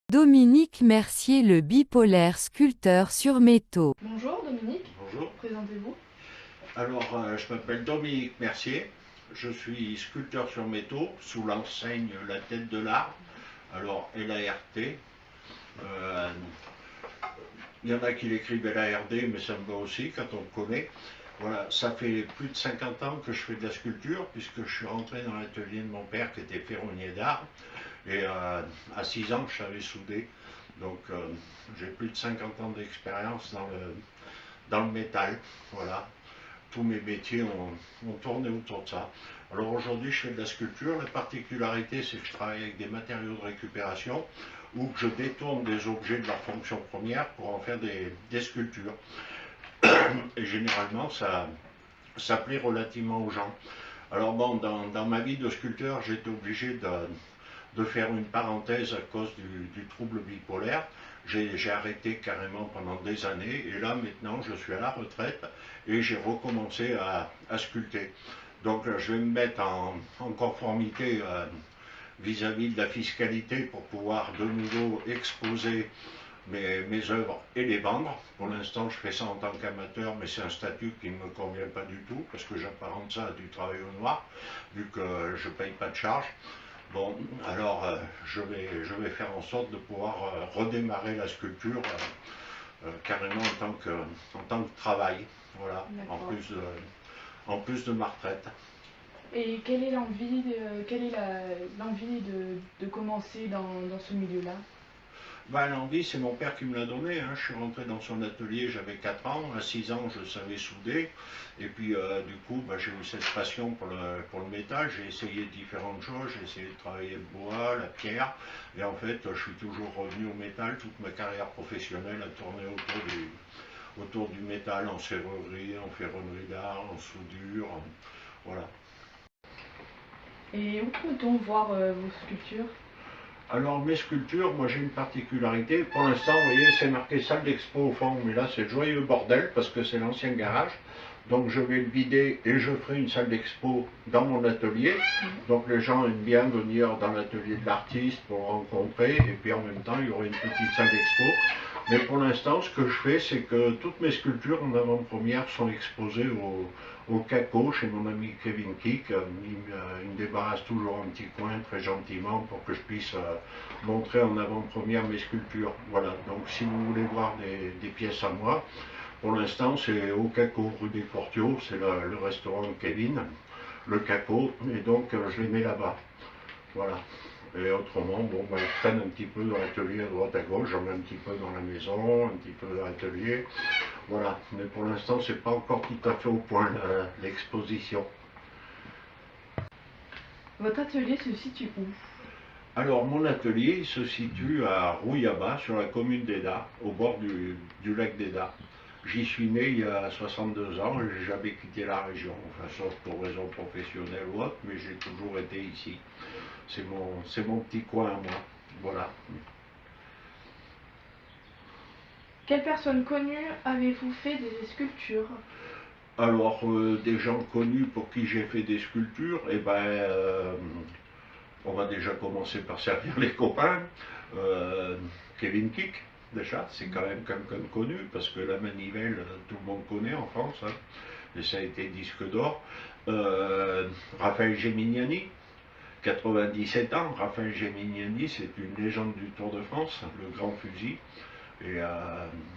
Dominique Mercier, le bipolaire sculpteur sur métaux. Bonjour Dominique, Bonjour. présentez-vous. Alors, je m'appelle Dominique Mercier. Je suis sculpteur sur métaux sous l'enseigne La Tête de l'Art. Alors, LART. Euh, Il y en a qui l'écrivent LARD, mais ça me va aussi quand on le connaît. Voilà, ça fait plus de 50 ans que je fais de la sculpture, puisque je suis rentré dans l'atelier de mon père qui était ferronnier d'art. Et à 6 ans, je savais souder. Donc, j'ai plus de 50 ans d'expérience dans le métal. Voilà. Tous mes métiers ont tourné autour de ça. Alors aujourd'hui, je fais de la sculpture. La particularité, c'est que je travaille avec des matériaux de récupération ou que je détourne des objets de leur fonction première pour en faire des sculptures. Et généralement, ça plaît relativement aux gens. Alors bon, dans ma vie de sculpteur, j'étais obligé de faire une parenthèse à cause du trouble bipolaire. J'ai arrêté carrément pendant des années et là maintenant je suis à la retraite et j'ai recommencé à sculpter. Donc je vais me mettre en conformité vis-à-vis de la fiscalité pour pouvoir de nouveau exposer mes œuvres et les vendre. Pour l'instant je fais ça en tant qu'amateur, mais c'est un statut qui ne me convient pas du tout parce que j'apparente ça à du travail au noir vu que je ne paye pas de charge. Bon, alors je vais faire en sorte de pouvoir redémarrer la sculpture carrément en tant que travail, voilà, en plus de ma retraite. Et quelle est l'envie de commencer dans ce milieu-là? L'envie, c'est mon père qui me l'a donné, hein. Je suis rentré dans son atelier, j'avais 4 ans. À 6 ans, je savais souder. Et puis, du coup, j'ai eu cette passion pour le métal. J'ai essayé différentes choses. J'ai essayé de travailler le bois, la pierre. Et en fait, je suis toujours revenu au métal. Toute ma carrière professionnelle a tourné autour du métal, en serrurerie, en ferronnerie d'art, en soudure. Voilà. Et où peut-on voir vos sculptures? Alors mes sculptures, moi j'ai une particularité. Pour l'instant, vous voyez, c'est marqué salle d'expo au fond, mais là c'est le joyeux bordel parce que c'est l'ancien garage. Donc je vais le vider et je ferai une salle d'expo dans mon atelier. Donc les gens aiment bien venir dans l'atelier de l'artiste pour le rencontrer. Et puis en même temps, il y aura une petite salle d'expo. Mais pour l'instant, ce que je fais, c'est que toutes mes sculptures en avant-première sont exposées au CACO chez mon ami Kevin Kick. Il me débarrasse toujours un petit coin très gentiment pour que je puisse montrer en avant-première mes sculptures. Voilà, donc si vous voulez voir des pièces à moi, pour l'instant c'est au CACO, rue des Courtiaux, c'est le restaurant de Kevin, le CACO, et donc je les mets là-bas. Voilà. Et autrement, je traîne un petit peu dans l'atelier à droite à gauche, j'en mets un petit peu dans la maison, un petit peu dans l'atelier. Voilà. Mais pour l'instant, c'est pas encore tout à fait au point l'exposition. Votre atelier se situe où? Alors, mon atelier il se situe à Rouillaba, sur la commune d'Eda, au bord du lac d'Eda. J'y suis né il y a 62 ans et j'ai jamais quitté la région, enfin, sauf pour raisons professionnelles ou autres, mais j'ai toujours été ici. C'est mon petit coin à moi. Voilà. Quelle personne connue avez-vous fait des sculptures? Alors, des gens connus pour qui j'ai fait des sculptures, on va déjà commencer par servir les copains. Kevin Kick, déjà, c'est quand même quelqu'un de connu, parce que la manivelle, tout le monde connaît en France, hein, et ça a été disque d'or. Raphaël Geminiani, 97 ans. Raphaël Geminiani, c'est une légende du Tour de France, le grand fusil. Et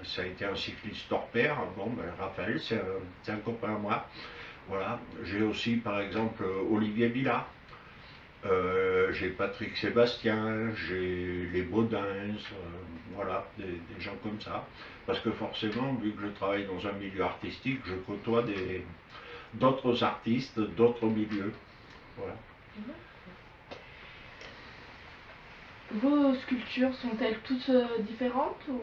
ça a été un cycliste hors pair. Raphaël, c'est un copain à moi. Voilà. J'ai aussi, par exemple, Olivier Villa. J'ai Patrick Sébastien, j'ai les Baudins, voilà, des gens comme ça. Parce que forcément, vu que je travaille dans un milieu artistique, je côtoie d'autres artistes, d'autres milieux. Voilà. Vos sculptures sont-elles toutes différentes ou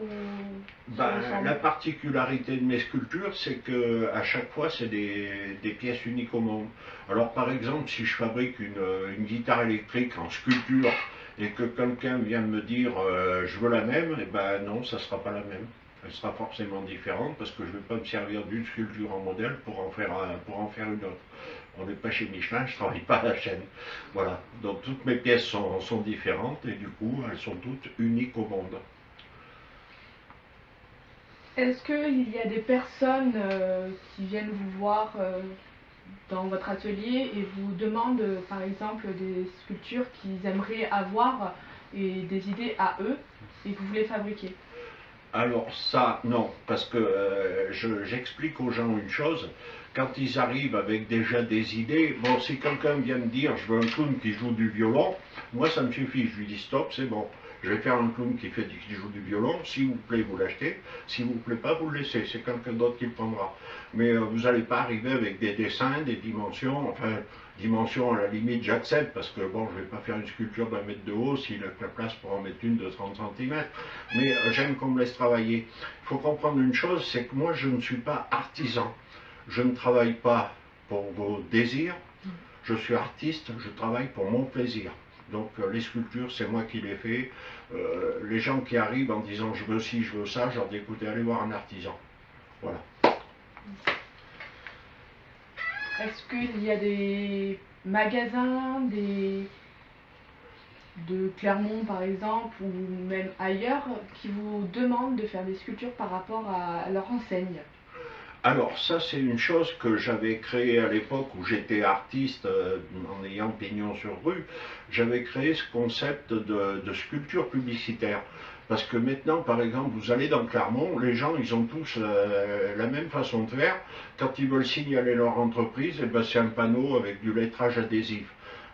se La ressemblent? particularité de mes sculptures, c'est que à chaque fois, c'est des pièces uniques au monde. Alors, par exemple, si je fabrique une guitare électrique en sculpture et que quelqu'un vient me dire je veux la même, et ben non, ça sera pas la même. Elle sera forcément différente parce que je ne vais pas me servir d'une sculpture en modèle pour en faire une autre. On n'est pas chez Michelin, je ne travaille pas à la chaîne. Voilà, donc toutes mes pièces sont différentes et du coup elles sont toutes uniques au monde. Est-ce qu'il y a des personnes qui viennent vous voir dans votre atelier et vous demandent par exemple des sculptures qu'ils aimeraient avoir et des idées à eux et que vous voulez fabriquer? Alors ça, non, parce que j'explique aux gens une chose, quand ils arrivent avec déjà des idées, bon, si quelqu'un vient me dire je veux un clown qui joue du violon, moi ça me suffit, je lui dis stop, c'est bon, je vais faire un clown qui joue du violon, s'il vous plaît vous l'achetez, si vous plaît pas vous le laissez, c'est quelqu'un d'autre qui le prendra. Mais vous n'allez pas arriver avec des dessins, des dimensions, enfin dimensions à la limite j'accepte parce que bon je vais pas faire une sculpture d'1 mètre de haut s'il a la place pour en mettre une de 30 cm, mais j'aime qu'on me laisse travailler. Il faut comprendre une chose, c'est que moi je ne suis pas artisan, je ne travaille pas pour vos désirs, je suis artiste, je travaille pour mon plaisir. Donc les sculptures, c'est moi qui les fais. Les gens qui arrivent en disant je veux ci, je veux ça, je leur dis écoutez, allez voir un artisan. Voilà. Est-ce qu'il y a des magasins, de Clermont par exemple, ou même ailleurs, qui vous demandent de faire des sculptures par rapport à leur enseigne? Alors ça c'est une chose que j'avais créée à l'époque où j'étais artiste en ayant pignon sur rue. J'avais créé ce concept de sculpture publicitaire. Parce que maintenant, par exemple, vous allez dans Clermont, les gens, ils ont tous la même façon de faire. Quand ils veulent signaler leur entreprise, eh ben, c'est un panneau avec du lettrage adhésif.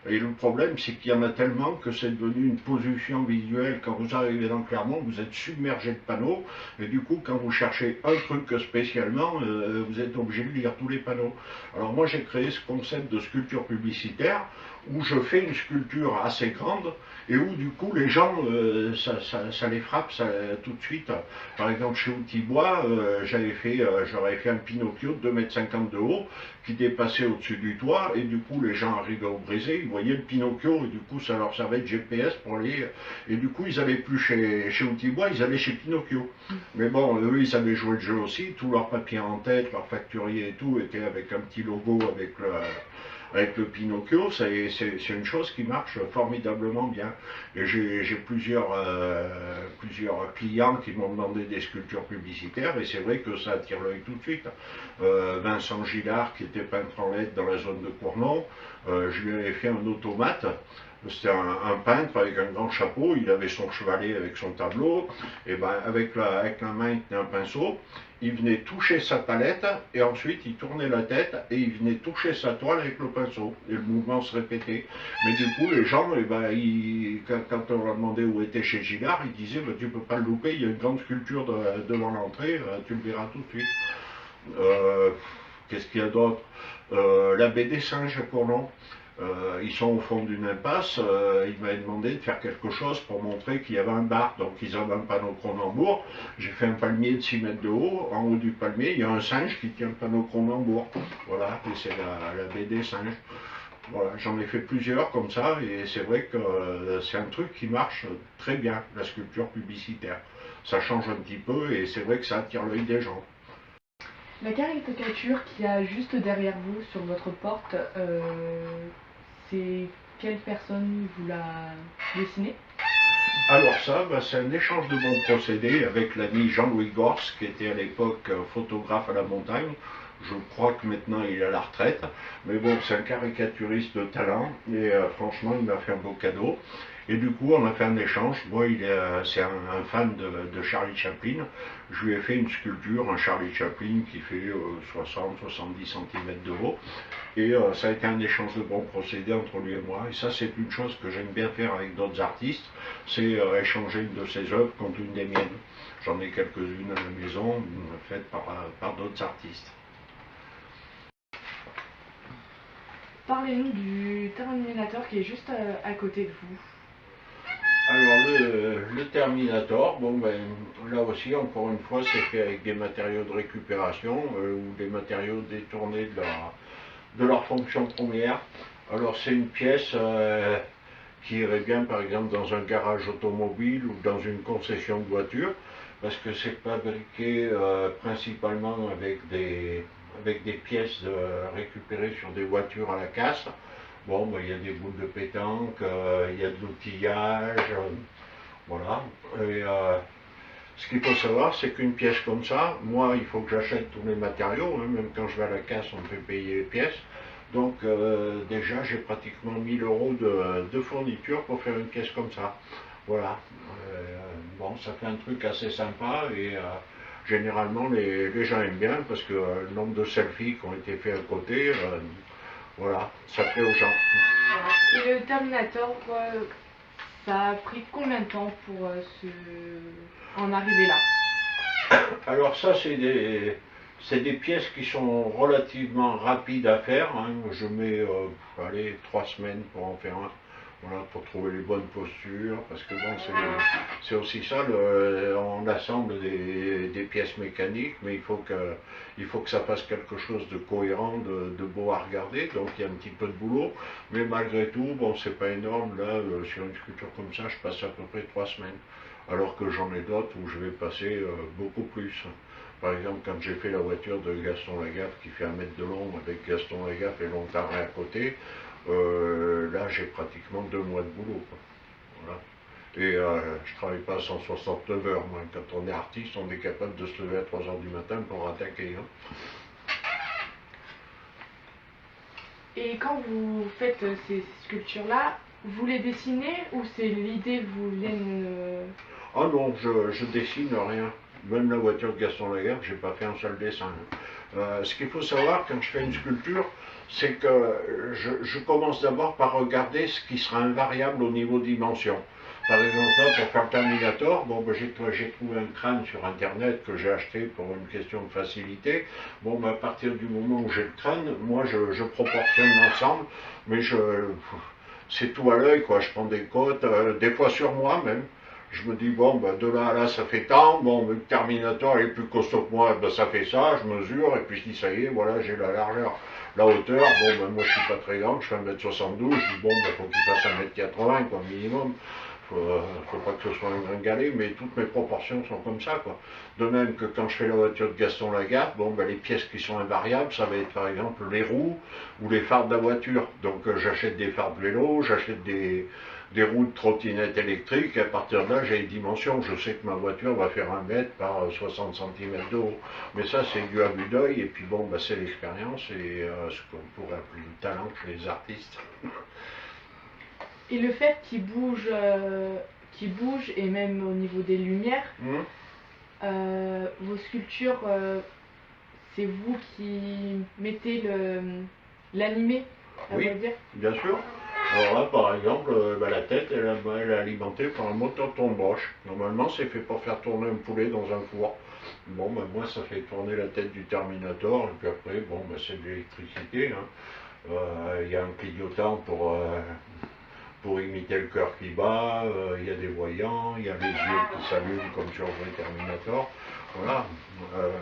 Et le problème, c'est qu'il y en a tellement que c'est devenu une pollution visuelle. Quand vous arrivez dans Clermont, vous êtes submergé de panneaux. Et du coup, quand vous cherchez un truc spécialement, vous êtes obligé de lire tous les panneaux. Alors moi, j'ai créé ce concept de sculpture publicitaire où je fais une sculpture assez grande et où du coup les gens, ça les frappe tout de suite. Par exemple chez Outils-Bois, j'aurais fait un Pinocchio de 2,50 m de haut qui dépassait au-dessus du toit et du coup les gens arrivaient au brisé, ils voyaient le Pinocchio et du coup ça leur servait de GPS pour aller, et du coup ils allaient plus chez Outils-Bois, ils allaient chez Pinocchio. Mais bon, eux ils savaient jouer le jeu aussi, tout leur papier en tête, leur facturier et tout était avec un petit logo avec le Pinocchio, c'est une chose qui marche formidablement bien. Et j'ai plusieurs clients qui m'ont demandé des sculptures publicitaires et c'est vrai que ça attire l'œil tout de suite. Vincent Gillard qui était peintre en lettres dans la zone de Cournon, je lui avais fait un automate. C'était un peintre avec un grand chapeau, il avait son chevalet avec son tableau, et ben avec la main il tenait un pinceau, il venait toucher sa palette, et ensuite il tournait la tête, et il venait toucher sa toile avec le pinceau, et le mouvement se répétait. Mais du coup les gens, et ben, quand on leur demandait où était chez Gillard, ils disaient ben, tu peux pas le louper, il y a une grande sculpture devant l'entrée, tu le verras tout de suite. Qu'est-ce qu'il y a d'autre? La baie des singes à Cournon. Ils sont au fond d'une impasse, ils m'avaient demandé de faire quelque chose pour montrer qu'il y avait un bar, donc ils avaient un panneau Cronenbourg, j'ai fait un palmier de 6 mètres de haut, en haut du palmier il y a un singe qui tient le panneau Cronenbourg, voilà, et c'est la baie des singes. Voilà, j'en ai fait plusieurs comme ça, et c'est vrai que c'est un truc qui marche très bien, la sculpture publicitaire. Ça change un petit peu, et c'est vrai que ça attire l'œil des gens. La caricature qu'il y a juste derrière vous sur votre porte, c'est quelle personne vous l'a dessinée? Alors ça, bah, c'est un échange de bons procédés avec l'ami Jean-Louis Gors, qui était à l'époque photographe à la montagne. Je crois que maintenant il est à la retraite, mais bon, c'est un caricaturiste de talent, et franchement, il m'a fait un beau cadeau. Et du coup, on a fait un échange. Moi, c'est un fan de Charlie Chaplin. Je lui ai fait une sculpture, un Charlie Chaplin qui fait 60-70 cm de haut. Et ça a été un échange de bons procédés entre lui et moi. Et ça, c'est une chose que j'aime bien faire avec d'autres artistes, c'est échanger une de ses œuvres contre une des miennes. J'en ai quelques-unes à la maison, faites par d'autres artistes. Parlez-nous du Terminator qui est juste à côté de vous. Alors le Terminator, bon ben là aussi encore une fois c'est fait avec des matériaux de récupération ou des matériaux détournés de leur fonction première. Alors c'est une pièce qui irait bien par exemple dans un garage automobile ou dans une concession de voitures, parce que c'est fabriqué principalement avec des pièces récupérées sur des voitures à la casse. Bon, il y a des boules de pétanque, il y a de l'outillage, voilà. Et ce qu'il faut savoir, c'est qu'une pièce comme ça, moi, il faut que j'achète tous les matériaux, hein, même quand je vais à la casse, on me fait payer les pièces. Donc déjà, j'ai pratiquement 1000 euros de fourniture pour faire une pièce comme ça. Voilà. Bon, ça fait un truc assez sympa et généralement, les gens aiment bien parce que le nombre de selfies qui ont été faits à côté, voilà, ça plaît aux gens. Et le Terminator, ça a pris combien de temps pour en arriver là? Alors ça, c'est des pièces qui sont relativement rapides à faire. Hein. Je mets, allez, 3 semaines pour en faire un. Voilà, pour trouver les bonnes postures, parce que bon, c'est aussi ça, on assemble des pièces mécaniques, mais il faut que ça fasse quelque chose de cohérent, de beau à regarder, donc il y a un petit peu de boulot, mais malgré tout, bon, c'est pas énorme, là, sur une sculpture comme ça, je passe à peu près 3 semaines, alors que j'en ai d'autres où je vais passer beaucoup plus. Par exemple, quand j'ai fait la voiture de Gaston Lagaffe qui fait 1 mètre de long avec Gaston Lagaffe et Lontaré à côté, là j'ai pratiquement 2 mois de boulot. Quoi. Voilà. Et je travaille pas à 169 heures. Moi. Quand on est artiste, on est capable de se lever à 3 heures du matin pour attaquer. Hein. Et quand vous faites ces sculptures-là, vous les dessinez ou c'est l'idée vous vienne Ah non, je dessine rien. Même la voiture de Gaston Lagaffe, j'ai pas fait un seul dessin. Ce qu'il faut savoir quand je fais une sculpture, c'est que je commence d'abord par regarder ce qui sera invariable au niveau dimension. Par exemple, là, pour faire le Terminator, bon, j'ai trouvé un crâne sur Internet que j'ai acheté pour une question de facilité. Bon, à partir du moment où j'ai le crâne, moi, je proportionne l'ensemble, mais c'est tout à l'œil, quoi. Je prends des cotes, des fois sur moi même. Je me dis, bon, de là à là, ça fait tant. Bon, le Terminator, il est plus costaud que moi, ça fait ça. Je mesure, et puis je dis, ça y est, voilà, j'ai la largeur, la hauteur. Bon, moi, je suis pas très grand, je fais 1m72. Je dis, bon, faut qu'il fasse 1m80, quoi, minimum. Faut pas que ce soit un gringalet, mais toutes mes proportions sont comme ça, quoi. De même que quand je fais la voiture de Gaston Lagaffe, bon, les pièces qui sont invariables, ça va être par exemple les roues ou les phares de la voiture. Donc j'achète des phares de vélo, j'achète des roues de trottinette électrique, et à partir de là, j'ai les dimensions. Je sais que ma voiture va faire 1 mètre par 60 cm de haut. Mais ça, c'est dû à vue d'œil, et puis bon, c'est l'expérience et ce qu'on pourrait appeler le talent chez les artistes. Et le fait qu'il bouge, et même au niveau des lumières, vos sculptures, c'est vous qui mettez l'animé, oui, dire? Bien sûr. Alors là, par exemple, la tête, elle est alimentée par un moteur tourne-broche. Normalement, c'est fait pour faire tourner un poulet dans un four. Bon, moi, ça fait tourner la tête du Terminator, et puis après, bon, c'est de l'électricité. Hein. Il y a un clignotant pour imiter le cœur qui bat, il y a des voyants, il y a les yeux qui s'allument comme sur le vrai Terminator. Voilà.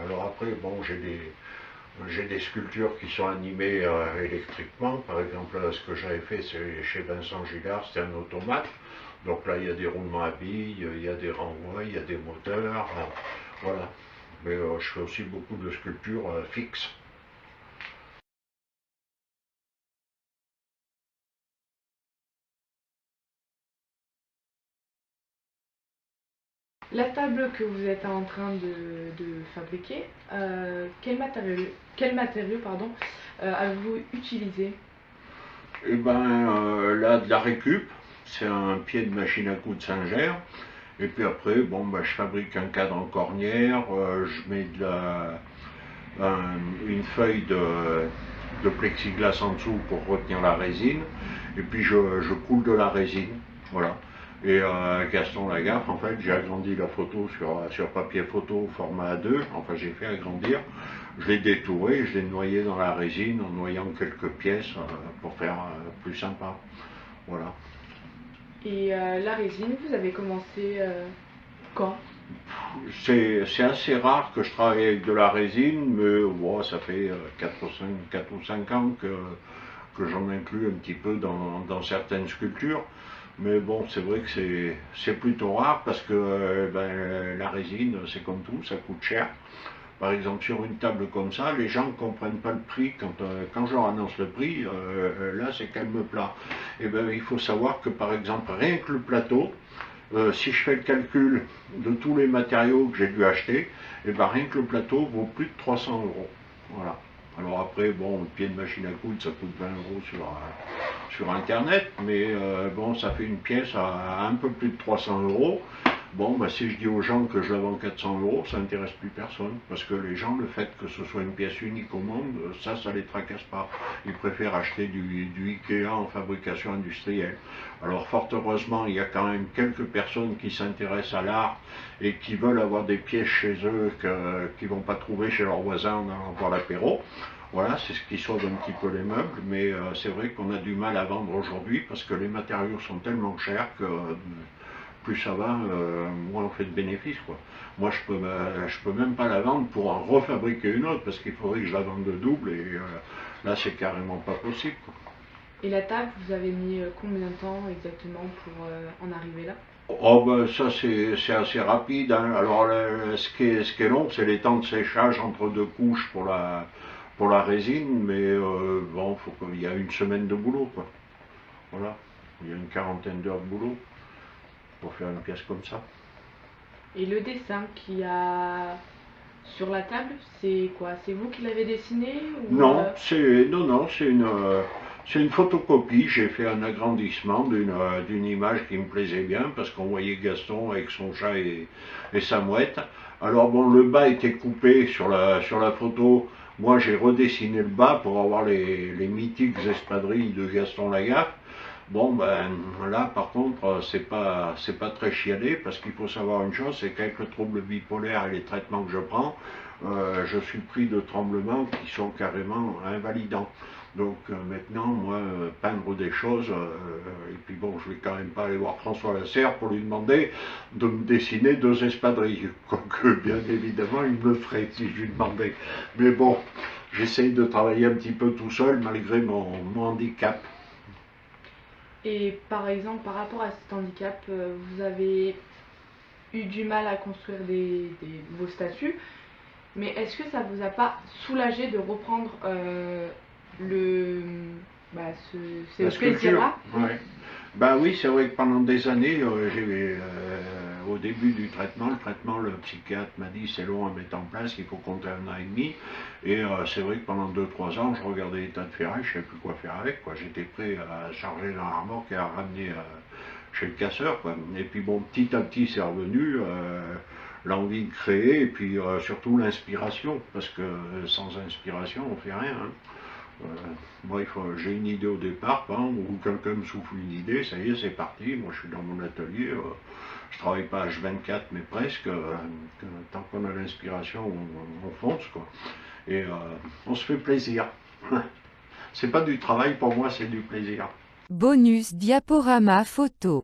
Alors après, bon, j'ai des sculptures qui sont animées électriquement. Par exemple, ce que j'avais fait chez Vincent Gillard, c'était un automate. Donc là, il y a des roulements à billes, il y a des renvois, il y a des moteurs. Voilà. Mais je fais aussi beaucoup de sculptures fixes. La table que vous êtes en train de fabriquer, quel matériau avez-vous utilisé? Eh ben, là, de la récup, c'est un pied de machine à coudre Singer. Et puis après, bon, je fabrique un cadre en cornière, je mets une feuille de plexiglas en dessous pour retenir la résine. Et puis je coule de la résine. Voilà. Et Gaston Lagaffe, en fait, j'ai agrandi la photo sur papier photo format A2. Enfin, j'ai fait agrandir. Je l'ai détouré, je l'ai noyé dans la résine en noyant quelques pièces pour faire plus sympa. Voilà. Et la résine, vous avez commencé quand? C'est assez rare que je travaille avec de la résine, mais ça fait 4 ou 5 ans que j'en inclus un petit peu dans certaines sculptures. Mais bon, c'est vrai que c'est plutôt rare parce que la résine, c'est comme tout, ça coûte cher. Par exemple, sur une table comme ça, les gens ne comprennent pas le prix. Quand je leur annonce le prix, là, c'est calme plat. Et ben, il faut savoir que, par exemple, rien que le plateau, si je fais le calcul de tous les matériaux que j'ai dû acheter, et ben, rien que le plateau vaut plus de 300 euros. Voilà. Alors après, bon, le pied de machine à coudre, ça coûte 20 euros sur Internet, mais bon, ça fait une pièce à un peu plus de 300 euros. Bon, bah, si je dis aux gens que je la vends 400 euros, ça n'intéresse plus personne. Parce que les gens, le fait que ce soit une pièce unique au monde, ça les tracasse pas. Ils préfèrent acheter du Ikea en fabrication industrielle. Alors, fort heureusement, il y a quand même quelques personnes qui s'intéressent à l'art et qui veulent avoir des pièces chez eux qu'ils ne vont pas trouver chez leurs voisins en allant voir l'apéro. Voilà, c'est ce qui sauve un petit peu les meubles, mais c'est vrai qu'on a du mal à vendre aujourd'hui parce que les matériaux sont tellement chers que plus ça va, moins on fait de bénéfices, quoi. Moi, je peux même pas la vendre pour en refabriquer une autre parce qu'il faudrait que je la vende de double et là, c'est carrément pas possible, quoi. Et la table, vous avez mis combien de temps exactement pour en arriver là? Oh ben ça c'est assez rapide, hein. Alors ce qui est long, c'est les temps de séchage entre deux couches pour la résine, mais bon, il y a une semaine de boulot, quoi. Voilà, il y a une quarantaine d'heures de boulot pour faire une pièce comme ça. Et le dessin qu'il y a sur la table, c'est quoi? C'est vous qui l'avez dessiné ou Non, non, c'est une photocopie. J'ai fait un agrandissement d'une image qui me plaisait bien parce qu'on voyait Gaston avec son chat et sa mouette. Alors bon, le bas était coupé sur la photo. Moi, j'ai redessiné le bas pour avoir les mythiques espadrilles de Gaston Lagaffe. Bon, ben là, par contre, c'est pas très chialé parce qu'il faut savoir une chose, c'est qu'avec le trouble bipolaire et les traitements que je prends, je suis pris de tremblements qui sont carrément invalidants. Donc maintenant, moi, peindre des choses, et puis bon, je vais quand même pas aller voir François Lasserre pour lui demander de me dessiner deux espadrilles. Quoique, bien évidemment, il me le ferait si je lui demandais. Mais bon, j'essaye de travailler un petit peu tout seul malgré mon handicap. Et par exemple, par rapport à cet handicap, vous avez eu du mal à construire vos statues, mais est-ce que ça vous a pas soulagé de reprendre le, ce La sculpture, plaisir-là? ouais. Ben oui, c'est vrai que pendant des années, au début du traitement, le psychiatre m'a dit c'est long à mettre en place, il faut compter 1 an et demi. Et c'est vrai que pendant 2 3 ans, je regardais les tas de ferraille, je ne savais plus quoi faire avec, quoi. J'étais prêt à charger dans la remorque et à ramener chez le casseur, quoi. Et puis bon, petit à petit, c'est revenu. L'envie de créer et puis surtout l'inspiration, parce que sans inspiration, on fait rien, hein. Moi, j'ai une idée au départ, où quelqu'un me souffle une idée, ça y est, c'est parti. Moi, je suis dans mon atelier, je travaille pas H24, mais presque. Tant qu'on a l'inspiration, on fonce, quoi. Et on se fait plaisir. C'est pas du travail pour moi, c'est du plaisir. Bonus diaporama photo.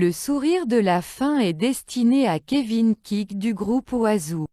Le sourire de la fin est destiné à Kevin Kick du groupe Oiseau.